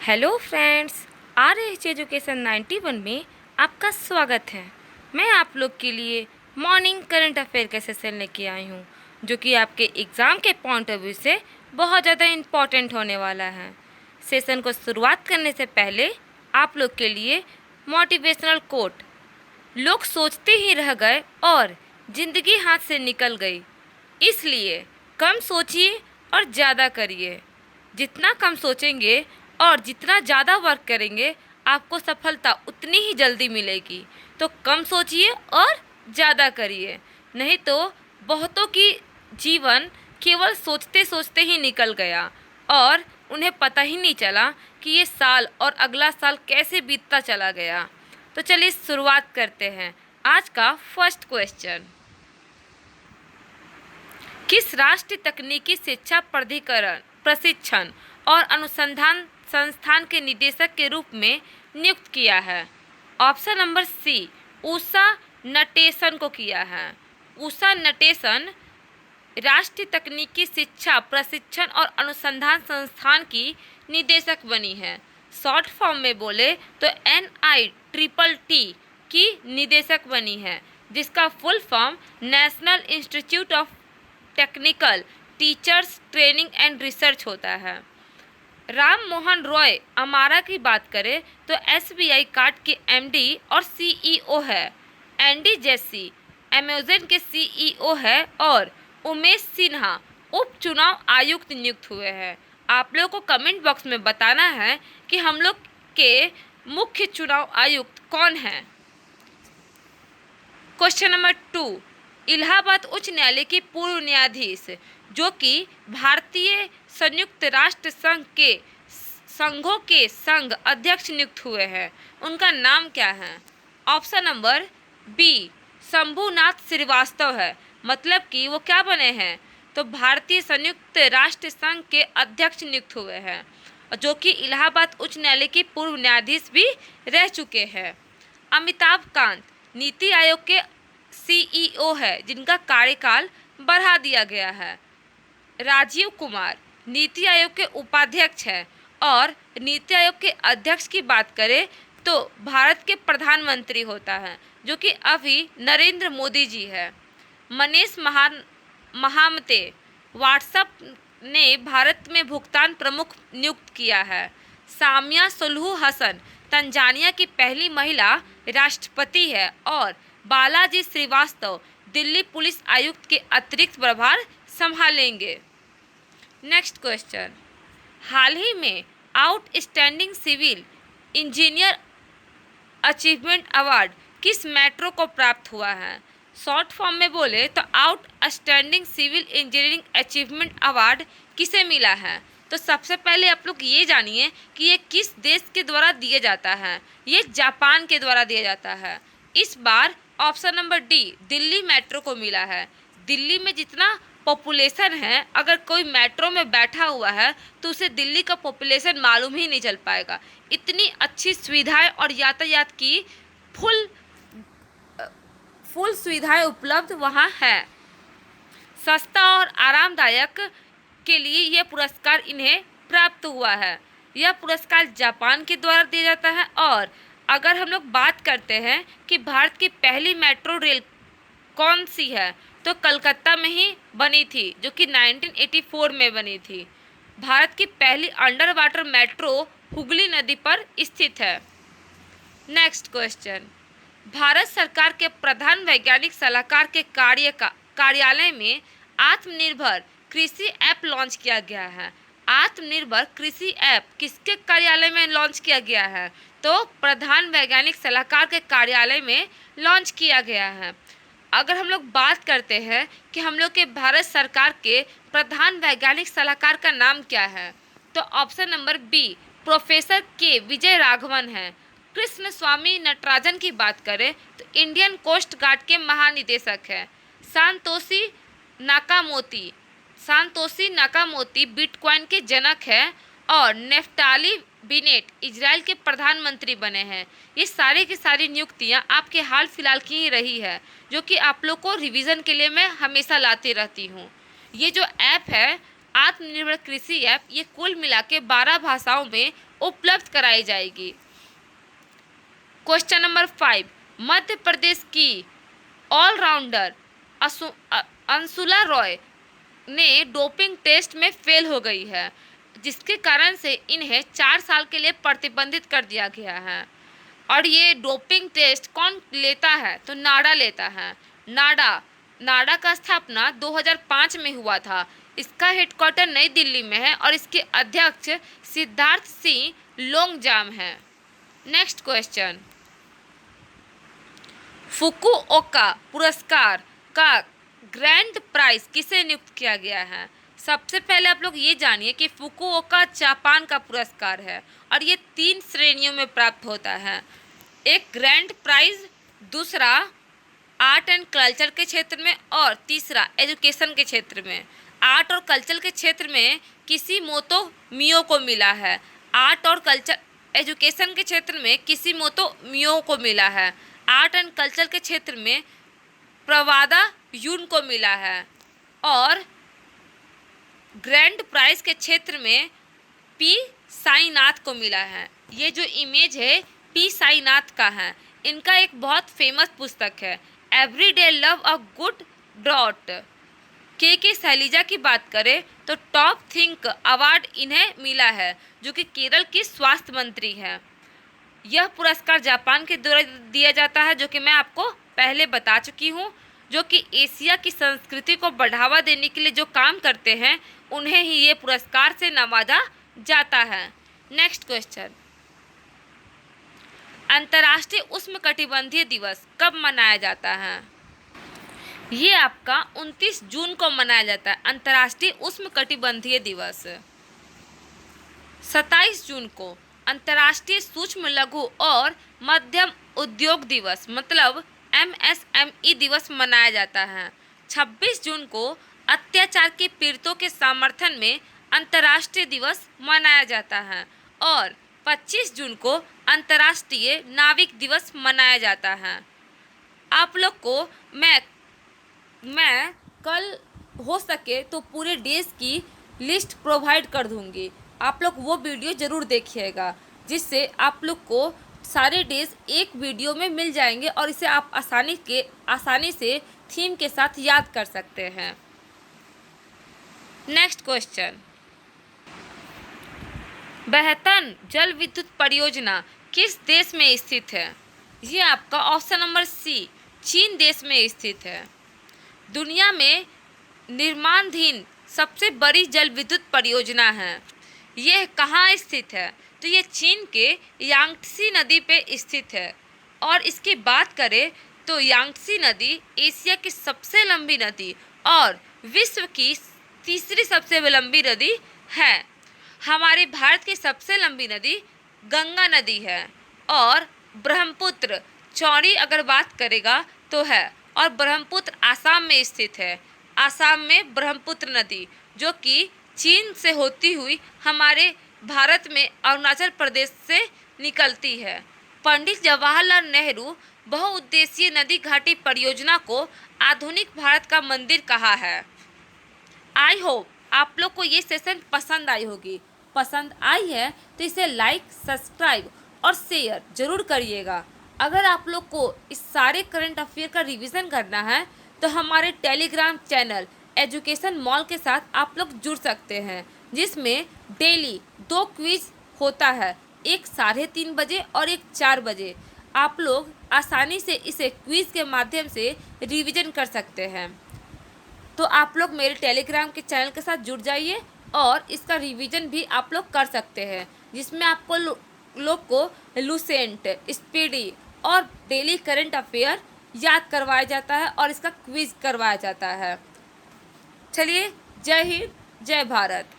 Hello friends, RH education 91 में आपका स्वागत है। मैं आप लोग के लिए मॉर्निंग करंट अफेयर का सेशन लेके आई हूँ, जो कि आपके एग्ज़ाम के पॉइंट ऑफ व्यू से बहुत ज़्यादा इम्पॉर्टेंट होने वाला है। सेशन को शुरुआत करने से पहले आप लोग के लिए मोटिवेशनल कोट। लोग सोचते ही रह गए और ज़िंदगी हाथ से निकल गई, इसलिए कम सोचिए और ज़्यादा करिए। जितना कम सोचेंगे और जितना ज़्यादा वर्क करेंगे, आपको सफलता उतनी ही जल्दी मिलेगी। तो कम सोचिए और ज़्यादा करिए, नहीं तो बहुतों की जीवन केवल सोचते सोचते ही निकल गया और उन्हें पता ही नहीं चला कि ये साल और अगला साल कैसे बीतता चला गया। तो चलिए शुरुआत करते हैं। आज का फर्स्ट क्वेश्चन, किस राष्ट्रीय तकनीकी शिक्षा प्राधिकरण प्रशिक्षण और अनुसंधान संस्थान के निदेशक के रूप में नियुक्त किया है? Option number C, Usha Natesan को किया है। उषा नटेशन राष्ट्रीय तकनीकी शिक्षा प्रशिक्षण और अनुसंधान संस्थान की निदेशक बनी है। शॉर्ट फॉर्म में बोले तो NITTT की निदेशक बनी है, जिसका full form national institute of technical teachers training and research होता है। राम मोहन रॉय अमारा की बात करें तो SBI कार्ड के MD और CEO है। एंडी जेसी अमेज़न के CEO है और उमेश सिन्हा उपचुनाव आयुक्त नियुक्त हुए हैं। आप लोगों को कमेंट बॉक्स में बताना है कि हम लोग के मुख्य चुनाव आयुक्त कौन हैं। क्वेश्चन नंबर 2, इलाहाबाद उच्च न्यायालय के पूर्व न्यायाधीश जो कि भारतीय संयुक्त राष्ट्र संघ के संघों के संघ अध्यक्ष नियुक्त हुए हैं, उनका नाम क्या है? Option number B, Shambhunath Srivastava है। मतलब कि वो क्या बने हैं? तो भारतीय संयुक्त राष्ट्र संघ के अध्यक्ष नियुक्त हुए हैं, जो कि इलाहाबाद उच्च न्यायालय के पूर्व न्यायाधीश भी रह चुके हैं। अमिताभ कांत नीति आयोग के CEO है, जिनका कार्यकाल बढ़ा दिया गया है। राजीव कुमार नीति आयोग के उपाध्यक्ष हैं और नीति आयोग के अध्यक्ष की बात करें तो भारत के प्रधानमंत्री होता है, जो कि अभी नरेंद्र मोदी जी है। मनीष महामते व्हाट्सएप ने भारत में भुगतान प्रमुख नियुक्त किया है। सामिया सुलूहु हसन तंजानिया की पहली महिला राष्ट्रपति है और बालाजी श्रीवास्तव दिल्ली पुलिस आयुक्त के अतिरिक्त प्रभार संभालेंगे। नेक्स्ट क्वेश्चन, हाल ही में outstanding civil engineer achievement award किस मेट्रो को प्राप्त हुआ है? शॉर्ट फॉर्म में बोले तो outstanding civil engineering achievement award किसे मिला है? तो सबसे पहले आप लोग ये जानिए कि ये किस देश के द्वारा दिया जाता है। ये जापान के द्वारा दिया जाता है। इस बार option number D, Delhi metro को मिला है। दिल्ली में जितना पॉपुलेशन है, अगर कोई मेट्रो में बैठा हुआ है तो उसे दिल्ली का पॉपुलेशन मालूम ही नहीं चल पाएगा। इतनी अच्छी सुविधाएं और यातायात की फुल सुविधाएं उपलब्ध वहाँ है। सस्ता और आरामदायक के लिए यह पुरस्कार इन्हें प्राप्त हुआ है। यह पुरस्कार जापान के द्वारा दिया जाता है। और अगर हम लोग बात करते हैं कि भारत की पहली मेट्रो रेल कौन सी है, तो कलकत्ता में ही बनी थी, जो कि 1984 में बनी थी। भारत की पहली अंडर वाटर मेट्रो हुगली नदी पर स्थित है। नेक्स्ट क्वेश्चन, भारत सरकार के प्रधान वैज्ञानिक सलाहकार के कार्यालय में आत्मनिर्भर कृषि ऐप लॉन्च किया गया है। आत्मनिर्भर कृषि ऐप किसके कार्यालय में लॉन्च किया गया है? तो प्रधान वैज्ञानिक सलाहकार के कार्यालय में लॉन्च किया गया है। अगर हम लोग बात करते हैं कि हम लोग के भारत सरकार के प्रधान वैज्ञानिक सलाहकार का नाम क्या है, तो ऑप्शन नंबर बी, प्रोफेसर के विजय राघवन है। कृष्ण स्वामी नटराजन की बात करें तो इंडियन कोस्ट गार्ड के महानिदेशक है। सांतोसी नाकामोती बिटकॉइन के जनक है और नेफ्टाली बिनेट इजराइल के प्रधानमंत्री बने हैं। ये सारी की सारी नियुक्तियां आपके हाल फिलहाल की ही रही है, जो कि आप लोग को रिवीजन के लिए मैं हमेशा लाती रहती हूँ। ये जो ऐप है आत्मनिर्भर कृषि ऐप, ये कुल मिला के 12 भाषाओं में उपलब्ध कराई जाएगी। क्वेश्चन नंबर 5, मध्य प्रदेश की ऑलराउंडर अंशुला रॉय ने डोपिंग टेस्ट में फेल हो गई है, जिसके कारण से इन्हें 4 साल के लिए प्रतिबंधित कर दिया गया है। और ये डोपिंग टेस्ट कौन लेता है? तो नाडा लेता है। नाडा का स्थापना 2005 में हुआ था। इसका हेडक्वार्टर नई दिल्ली में है और इसके अध्यक्ष सिद्धार्थ सिंह लोंगजाम हैं। नेक्स्ट क्वेश्चन, फुकुओका पुरस्कार का ग्रैंड प्राइज किसे नियुक्त किया गया है? सबसे पहले आप लोग ये जानिए कि फुकुओका जापान का पुरस्कार है और ये 3 श्रेणियों में प्राप्त होता है। एक ग्रैंड प्राइज, दूसरा आर्ट एंड कल्चर के क्षेत्र में और तीसरा एजुकेशन के क्षेत्र में। आर्ट और कल्चर के क्षेत्र में किसिमोतो मियो को मिला है। आर्ट और कल्चर एजुकेशन के क्षेत्र में किसिमोतो मियो को मिला है। आर्ट एंड कल्चर के क्षेत्र में प्रवादा यून को मिला है और ग्रैंड प्राइज के क्षेत्र में पी साईनाथ को मिला है। ये जो इमेज है पी साईनाथ का है। इनका एक बहुत फेमस पुस्तक है everyday love a good dot. के शैलजा की बात करें तो टॉप थिंक अवार्ड इन्हें मिला है, जो कि केरल की स्वास्थ्य मंत्री है। यह पुरस्कार जापान के द्वारा दिया जाता है, जो कि मैं आपको पहले बता चुकी हूँ, जो कि एशिया की संस्कृति को बढ़ावा देने के लिए जो काम करते हैं उन्हें ही ये पुरस्कार से नवाजा जाता है। नेक्स्ट क्वेश्चन, अंतर्राष्ट्रीय उष्णकटिबंधीय दिवस कब मनाया जाता है? ये आपका 29 जून को मनाया जाता है अंतर्राष्ट्रीय उष्णकटिबंधीय दिवस। 27 जून को अंतर्राष्ट्रीय सूक्ष्म लघु और मध्यम उद्योग दिवस मतलब MSME दिवस मनाया जाता है। 26 जून को अत्याचार के पीड़ितों के समर्थन में अंतर्राष्ट्रीय दिवस मनाया जाता है और 25 जून को अंतर्राष्ट्रीय नाविक दिवस मनाया जाता है। आप लोग को मैं कल हो सके तो पूरे डेज की लिस्ट प्रोवाइड कर दूंगी। आप लोग वो वीडियो ज़रूर देखिएगा, जिससे आप लोग को सारे डेज एक वीडियो में मिल जाएंगे और इसे आप आसानी से थीम के साथ याद कर सकते हैं। नेक्स्ट क्वेश्चन, बेहतन जल विद्युत परियोजना किस देश में स्थित है? ये आपका ऑप्शन नंबर सी चीन देश में स्थित है। दुनिया में निर्माणाधीन सबसे बड़ी जल विद्युत परियोजना है। यह कहाँ स्थित है? तो ये चीन के यांगत्सी नदी पे स्थित है। और इसकी बात करें तो यांगत्सी नदी एशिया की सबसे लंबी नदी और विश्व की तीसरी सबसे लंबी नदी है। हमारे भारत की सबसे लंबी नदी गंगा नदी है और ब्रह्मपुत्र चौड़ी अगर बात करेगा तो है, और ब्रह्मपुत्र आसाम में स्थित है। आसाम में ब्रह्मपुत्र नदी जो कि चीन से होती हुई हमारे भारत में अरुणाचल प्रदेश से निकलती है। पंडित जवाहरलाल नेहरू बहुउद्देशीय नदी घाटी परियोजना को आधुनिक भारत का मंदिर कहा है। आई होप आप लोग को ये सेशन पसंद आई होगी। पसंद आई है तो इसे लाइक, सब्सक्राइब और शेयर जरूर करिएगा। अगर आप लोग को इस सारे करंट अफेयर का रिवीजन करना है तो हमारे टेलीग्राम चैनल एजुकेशन मॉल के साथ आप लोग जुड़ सकते हैं, जिसमें डेली 2 क्विज होता है, एक 3:30 बजे और एक 4 बजे। आप लोग आसानी से इसे क्विज के माध्यम से रिवीजन कर सकते हैं। तो आप लोग मेरे टेलीग्राम के चैनल के साथ जुड़ जाइए और इसका रिवीजन भी आप लोग कर सकते हैं, जिसमें आपको लोग को लुसेंट, स्पीडी और डेली करंट अफेयर याद करवाया जाता है और इसका क्विज करवाया जाता है। चलिए, जय हिंद, जय भारत।